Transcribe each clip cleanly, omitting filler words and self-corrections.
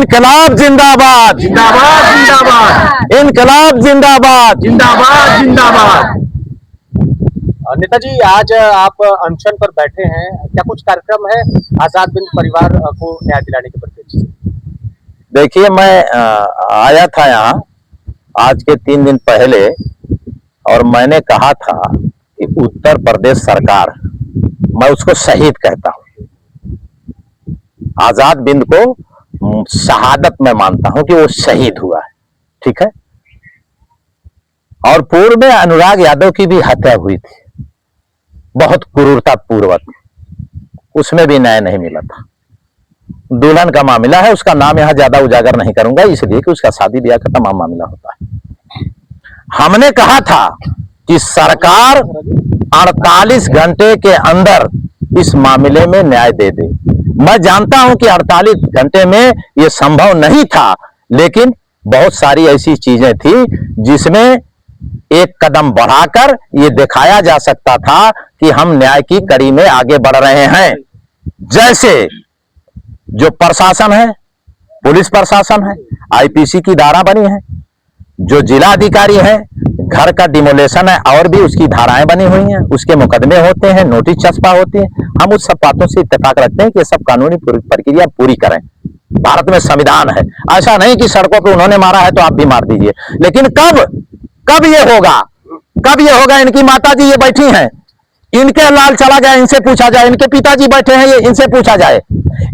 इनकलाब जिंदाबाद जिंदाबाद जिंदाबाद इनकलाब जिंदाबाद जिंदाबाद जिंदाबाद। नेताजी, आज आप अनशन पर बैठे हैं, क्या कुछ कार्यक्रम है आजाद बिंद परिवार को न्याय दिलाने के प्रति? देखिए, मैं आया था यहाँ आज के 3 दिन पहले और मैंने कहा था कि उत्तर प्रदेश सरकार, मैं उसको शहीद कहता हूँ। आजाद बिंद को शहादत में मानता हूं कि वो शहीद हुआ है, ठीक है। और पूर्व में अनुराग यादव की भी हत्या हुई थी, बहुत क्रूरता पूर्वक, उसमें भी न्याय नहीं मिला था। दुल्हन का मामला है, उसका नाम यहां ज्यादा उजागर नहीं करूंगा, इसलिए कि उसका शादी ब्याह का तमाम मामला होता है। हमने कहा था कि सरकार 48 घंटे के अंदर इस मामले में न्याय दे दे। मैं जानता हूं कि 48 घंटे में यह संभव नहीं था, लेकिन बहुत सारी ऐसी चीजें थी जिसमें एक कदम बढ़ाकर यह दिखाया जा सकता था कि हम न्याय की कड़ी में आगे बढ़ रहे हैं। जैसे जो प्रशासन है, पुलिस प्रशासन है, आईपीसी की धारा बनी है, जो जिला अधिकारी है, घर का डिमोलेशन है और भी उसकी धाराएं बनी हुई हैं, उसके मुकदमे होते हैं, नोटिस चस्पा होती है। हम उस सब बातों से इत्तेफाक रखते हैं कि ये सब कानूनी प्रक्रिया पूरी करें। भारत में संविधान है, ऐसा नहीं कि सड़कों पे उन्होंने मारा है तो आप भी मार दीजिए। लेकिन कब ये होगा, कब ये होगा? इनकी माता जी ये बैठी हैं, इनके लाल चला गया, इनसे पूछा जाए। इनके पिताजी बैठे हैं, ये इनसे पूछा जाए।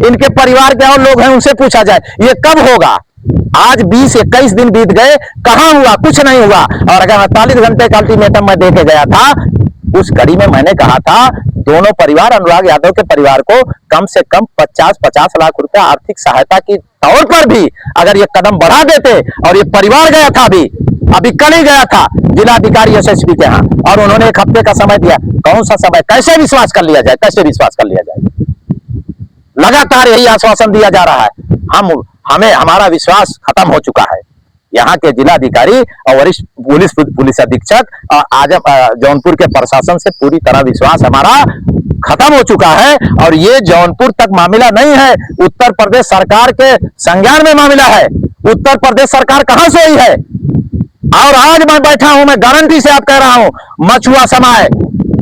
इनके परिवार के और लोग हैं, उनसे पूछा जाए। ये कब होगा? आज 20-21 दिन बीत गए, कहां हुआ? कुछ नहीं हुआ। और अगर 48 घंटे का अल्टीमेटम मैं देके गया था, उस कड़ी में मैंने कहा था दोनों परिवार, अनुराग यादव के परिवार को कम से कम 50-50 लाख रुपया आर्थिक सहायता की तौर पर भी अगर ये कदम बढ़ा देते। और ये परिवार गया था, अभी कल ही गया था जिलाधिकारी एसएसपी के यहाँ, और उन्होंने 1 हफ्ते का समय दिया। कौन सा समय? कैसे विश्वास कर लिया जाए? कैसे विश्वास कर लिया जाए? लगातार यही आश्वासन दिया जा रहा है। हमें हमारा विश्वास खत्म हो चुका है। यहाँ के जिलाधिकारी और वरिष्ठ पुलिस अधीक्षक और आजम जौनपुर के प्रशासन से पूरी तरह विश्वास हमारा खत्म हो चुका है। और ये जौनपुर तक मामला नहीं है, उत्तर प्रदेश सरकार के संज्ञान में मामला है। उत्तर प्रदेश सरकार कहां सोई है? और आज मैं बैठा हूं, मैं गारंटी से आप कह रहा हूं, मछुआ समाज,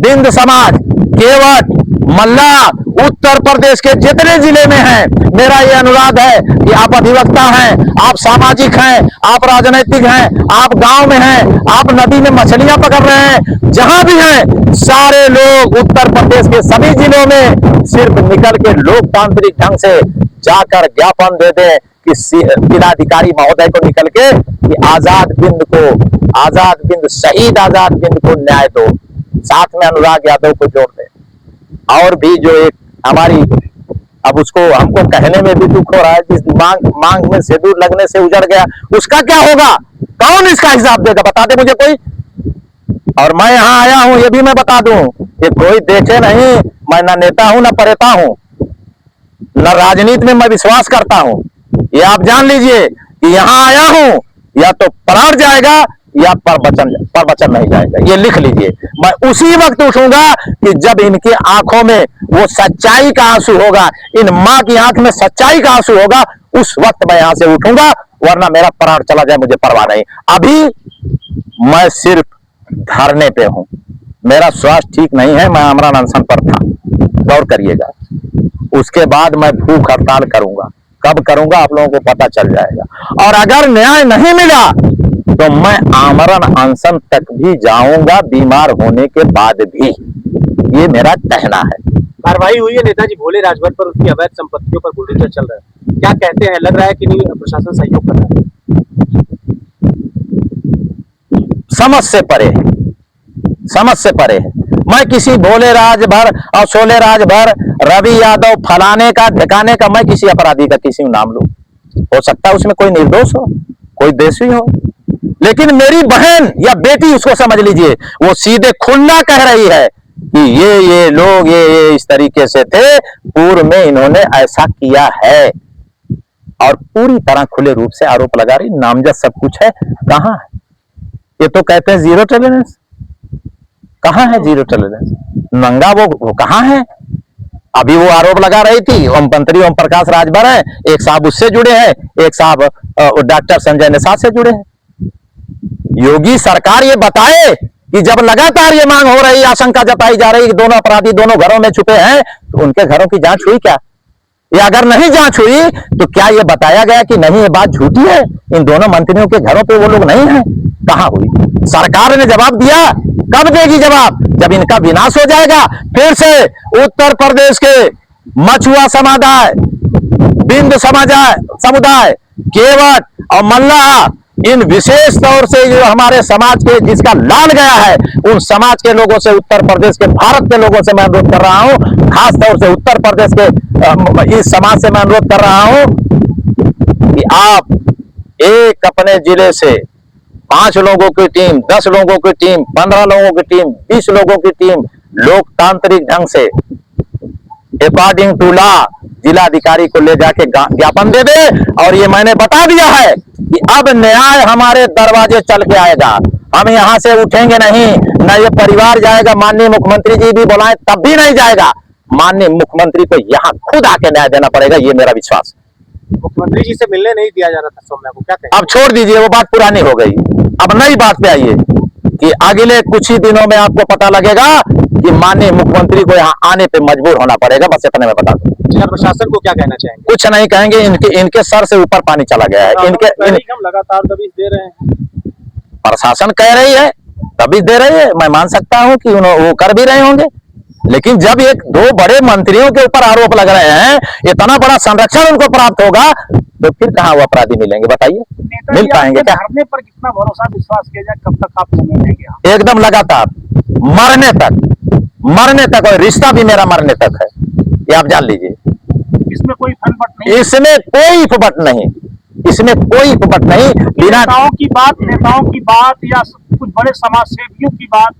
बिंद समाज, केवट, मल्ला, उत्तर प्रदेश के जितने जिले में हैं, मेरा ये अनुरोध है कि आप अधिवक्ता हैं, आप सामाजिक हैं, आप राजनीतिक हैं, आप गांव में हैं, आप नदी में मछलियां पकड़ रहे हैं, जहां भी हैं, सारे लोग उत्तर प्रदेश के सभी जिलों में सिर्फ निकल के लोकतांत्रिक ढंग से जाकर ज्ञापन दे दें कि जिलाधिकारी महोदय को निकल के कि आजाद बिंद शहीद आजाद बिंद को न्याय दो, साथ में अनुराग यादव को जोड़ दे। और भी जो एक हमारी, अब उसको हमको कहने में भी दुख हो रहा है, जिस मांग में सिंदूर लगने से उजड़ गया, उसका क्या होगा? कौन इसका हिसाब देगा? बता दे मुझे कोई। और मैं यहाँ आया हूं, ये भी मैं बता दूं कि कोई देखे नहीं, मैं न नेता हूं, न परेता हूं, न राजनीति में मैं विश्वास करता हूं। ये आप जान लीजिए कि यहाँ आया हूं, या तो प्राण जाएगा या प्रवचन नहीं जाएगा। ये लिख लीजिए। मैं उसी वक्त उठूंगा कि जब इनकी आंखों में वो सच्चाई का आंसू होगा, इन मां की आंख में सच्चाई का आंसू होगा, उस वक्त मैं यहां से उठूंगा, वरना मेरा प्राण चला जाए मुझे परवाह नहीं। अभी मैं सिर्फ धरने पे हूं, मेरा स्वास्थ्य ठीक नहीं है, मैं आमरण अनशन पर था, गौर करिएगा। उसके बाद मैं भूख हड़ताल करूंगा। कब करूंगा आप लोगों को पता चल जाएगा। और अगर न्याय नहीं मिला तो मैं आमरण अनशन तक भी जाऊंगा, बीमार होने के बाद भी। ये मेरा कहना है। कार्रवाई हुई है नेताजी भोले राजभर पर, उसकी अवैध संपत्तियों पर बुलडोजर चल रहा है, क्या कहते हैं? लग रहा है कि नहीं प्रशासन सहयोग कर रहा है? समझ से परे है। मैं किसी भोले राजभर और शोले राजभर, रवि यादव, फलाने का ढकाने का, मैं किसी अपराधी का किसी नाम लूं? हो सकता है उसमें कोई निर्दोष हो, कोई देशी हो, लेकिन मेरी बहन या बेटी, उसको समझ लीजिए, वो सीधे खुला कह रही है कि ये लोग ये इस तरीके से थे, पूर्व में इन्होंने ऐसा किया है। और पूरी तरह खुले रूप से आरोप लगा रही, नामजद सब कुछ है। कहां है? ये तो कहते हैं जीरो टॉलरेंस। कहां है जीरो टॉलरेंस? नंगा वो कहां है? अभी वो आरोप लगा रही थी, ओम मंत्री ओम प्रकाश राजभर है, एक साहब उससे जुड़े हैं, एक साहब डॉक्टर संजय निषाद से जुड़े हैं। योगी सरकार ये बताए कि जब लगातार ये मांग हो रही, आशंका जताई जा रही कि दोनों अपराधी दोनों घरों में छुपे हैं, तो उनके घरों की जांच हुई क्या? या अगर नहीं जांच हुई तो क्या ये बताया गया कि नहीं ये बात झूठी है, इन दोनों मंत्रियों के घरों पे वो लोग नहीं हैं? कहां हुई? सरकार ने जवाब दिया। कब देगी जवाब? जब इनका विनाश हो जाएगा। फिर से उत्तर प्रदेश के मछुआ समुदाय, बिंद समुदाय, केवट और मल्लाह, इन विशेष तौर से जो हमारे समाज के जिसका लाल गया है, उन समाज के लोगों से, उत्तर प्रदेश के, भारत के लोगों से मैं अनुरोध कर रहा हूं, खास तौर से उत्तर प्रदेश के इस समाज से मैं अनुरोध कर रहा हूं कि आप एक अपने जिले से 5 लोगों की टीम, 10 लोगों की टीम, 15 लोगों की टीम, 20 लोगों की टीम लोकतांत्रिक ढंग से अकॉर्डिंग टू लॉ जिलाधिकारी को ले जाके ज्ञापन दे दे। और ये मैंने बता दिया है कि अब न्याय हमारे दरवाजे चल के आएगा, हम यहां से उठेंगे नहीं, न ये परिवार जाएगा। माननीय मुख्यमंत्री जी भी बुलाएं तब भी नहीं जाएगा। माननीय मुख्यमंत्री को यहाँ खुद आके न्याय देना पड़ेगा, ये मेरा विश्वास है। मुख्यमंत्री जी से मिलने नहीं दिया जा रहा था सौम्या को, क्या कहें? अब छोड़ दीजिए, वो बात पुरानी हो गई। अब नई बात पे आइए कि अगले कुछ ही दिनों में आपको पता लगेगा कि माननीय मुख्यमंत्री को यहाँ आने पे मजबूर होना पड़ेगा। बस इतने में बता दूं। जिला प्रशासन को क्या कहना चाहेंगे? कुछ नहीं कहेंगे, इनके सर से ऊपर पानी चला गया है। हम लगातार दबिश दे रहे हैं, प्रशासन कह रही है, दबिश दे रही है, मैं मान सकता हूं कि वो कर भी रहे होंगे, लेकिन जब एक दो बड़े मंत्रियों के ऊपर आरोप लग रहे हैं, इतना बड़ा संरक्षण उनको प्राप्त होगा, तो फिर कहां वो अपराधी मिलेंगे? बताइए, मिल पाएंगे क्या? धरने पर कितना भरोसा विश्वास किया जाए, कब तक आप समय देंगे? एकदम लगातार मरने तक, और रिश्ता भी मेरा मरने तक है, ये आप जान लीजिए। इसमें कोई फनपट नहीं, इसमें कोई फपट नहीं, इसमें कोई फपट नहीं। बिना नेताओं की बात या कुछ बड़े समाज सेवियों की बात,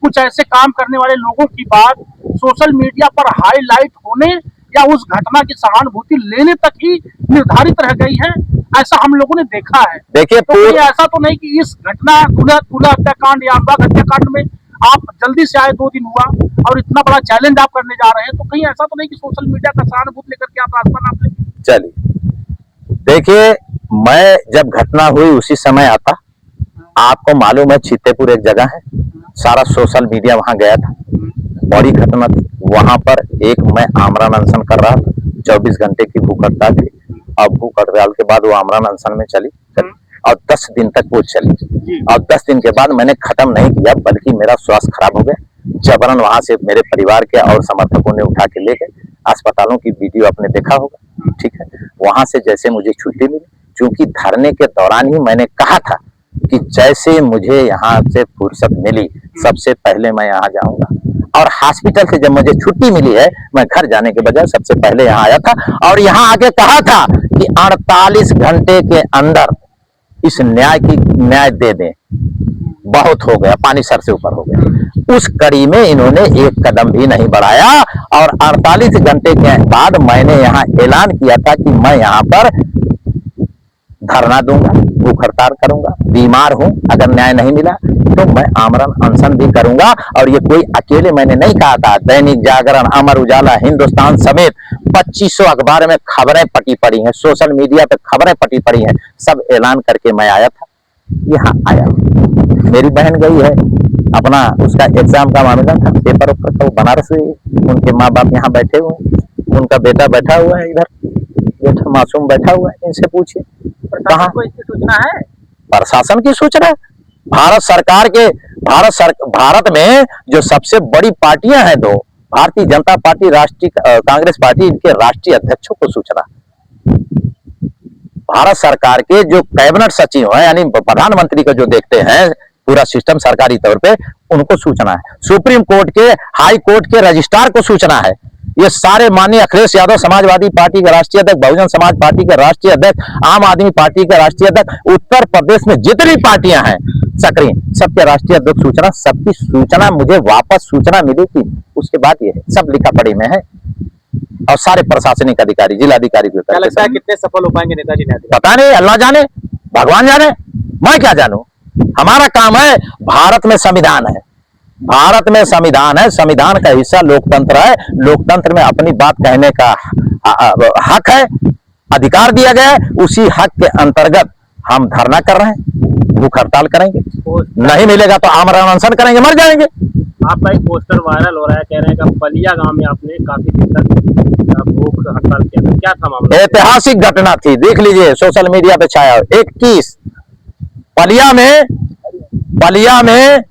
कुछ ऐसे काम करने वाले लोगों की बात सोशल मीडिया पर हाईलाइट होने या उस घटना की सहानुभूति लेने तक ही निर्धारित रह गई है, ऐसा हम लोगों ने देखा है। देखिए, तो ऐसा तो नहीं कि इस घटना तुला हत्याकांड या अमबाग हत्याकांड में आप जल्दी से आए, 2 दिन हुआ और इतना बड़ा चैलेंज आप करने जा रहे हैं, तो कहीं ऐसा तो नहीं कि सोशल मीडिया का सहानुभूति लेकर के आप रास्ता नाप लेंगे? चलिए, देखिए, मैं जब घटना हुई उसी समय आता, आपको मालूम है छीतेपुर एक जगह है, सारा सोशल मीडिया वहां गया था, बड़ी घटना थी वहां पर। एक मैं आमरण अनशन कर रहा था, 24 घंटे की भूख हड़ताल थी, और भूख हड़ताल के बाद वो आमरण अनशन में चली और 10 दिन तक वो चली, और 10 दिन के बाद मैंने खत्म नहीं किया, बल्कि मेरा स्वास्थ्य खराब हो गया। जबरन वहां से मेरे परिवार के और समर्थकों ने उठा के ले गए अस्पतालों की वीडियो आपने देखा होगा, ठीक है। वहां से जैसे मुझे छुट्टी मिली, क्योंकि धरने के दौरान ही मैंने कहा था कि जैसे मुझे यहाँ से फुर्सत मिली, सबसे पहले मैं यहाँ जाऊंगा। और हॉस्पिटल से जब मुझे छुट्टी मिली है, मैं घर जाने के बजाय सबसे पहले यहाँ आया था, और यहाँ आके कहा था कि 48 घंटे के अंदर इस न्याय दे दें। बहुत हो गया, पानी सर से ऊपर हो गया। उस कड़ी में इन्होंने एक कदम भी नहीं बढ़ाया, और 48 घंटे के बाद मैंने यहाँ ऐलान किया था कि मैं यहाँ पर धरना दूंगा, भूख हड़ताल करूंगा, बीमार हूं, अगर न्याय नहीं मिला तो मैं आमरण अनशन भी करूंगा। और ये कोई अकेले मैंने नहीं कहा था, दैनिक जागरण, अमर उजाला, हिंदुस्तान समेत 2500 अखबार में खबरें पटी पड़ी हैं, सोशल मीडिया पे खबरें पटी पड़ी हैं, सब ऐलान करके मैं आया था, यहाँ आया। मेरी बहन गई है, अपना उसका एग्जाम का मामला था, पेपर ऊपर था, वो बनारस गई, उनके माँ बाप यहाँ बैठे हुए, उनका बेटा बैठा हुआ है इधर, बेटा मासूम बैठा हुआ है, इनसे पूछिए कहाँ कोई इसकी सूचना है? प्रशासन की सूचना। भारत सरकार के भारत में जो सबसे बड़ी पार्टियां हैं, दो, भारतीय जनता पार्टी, राष्ट्रीय कांग्रेस पार्टी, इनके राष्ट्रीय अध्यक्षों को सूचना। भारत सरकार के जो कैबिनेट सचिव हैं, यानी प्रधानमंत्री को जो देखते हैं पूरा सिस्टम सरकारी तौर पे, उनको सूचना है। सुप्रीम कोर्ट के, हाई कोर्ट के रजिस्ट्रार को सूचना है। ये सारे माननीय अखिलेश यादव समाजवादी पार्टी के राष्ट्रीय अध्यक्ष, बहुजन समाज पार्टी के राष्ट्रीय अध्यक्ष, आम आदमी पार्टी के राष्ट्रीय अध्यक्ष, उत्तर प्रदेश में जितनी पार्टियां हैं सक्रिय, सबके राष्ट्रीय अध्यक्ष सूचना, सबकी सूचना मुझे वापस सूचना मिली थी। उसके बाद ये है, सब लिखा पढ़ी में है, और सारे प्रशासनिक अधिकारी, जिलाधिकारी को क्या लगता है कितने सफल हो पाएंगे नेताजी न्याय? पता नहीं, अल्लाह जाने, भगवान जाने, मैं क्या जानूं। हमारा काम है, भारत में संविधान है, भारत में संविधान है, संविधान का हिस्सा लोकतंत्र है। लोकतंत्र में अपनी बात कहने का हक है, अधिकार दिया गया है। उसी हक के अंतर्गत हम धरना कर रहे हैं, भूख हड़ताल करेंगे, नहीं मिलेगा तो आमरण अनशन करेंगे, मर जाएंगे। आपका एक पोस्टर वायरल हो रहा है, कह रहे हैं कि बलिया गांव में आपने काफी दिन तक भूख हड़ताल किया था, क्या था मामला? ऐतिहासिक घटना थी, देख लीजिए सोशल मीडिया पे छाया। 21 बलिया में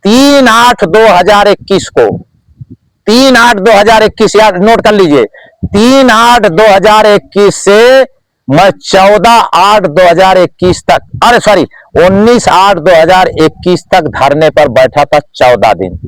3/8/2021 को, 3/8/2021 याद नोट कर लीजिए, 3/8/2021 से मैं 14/8/2021 तक, अरे सॉरी 19/8/2021 तक धरने पर बैठा था 14 दिन।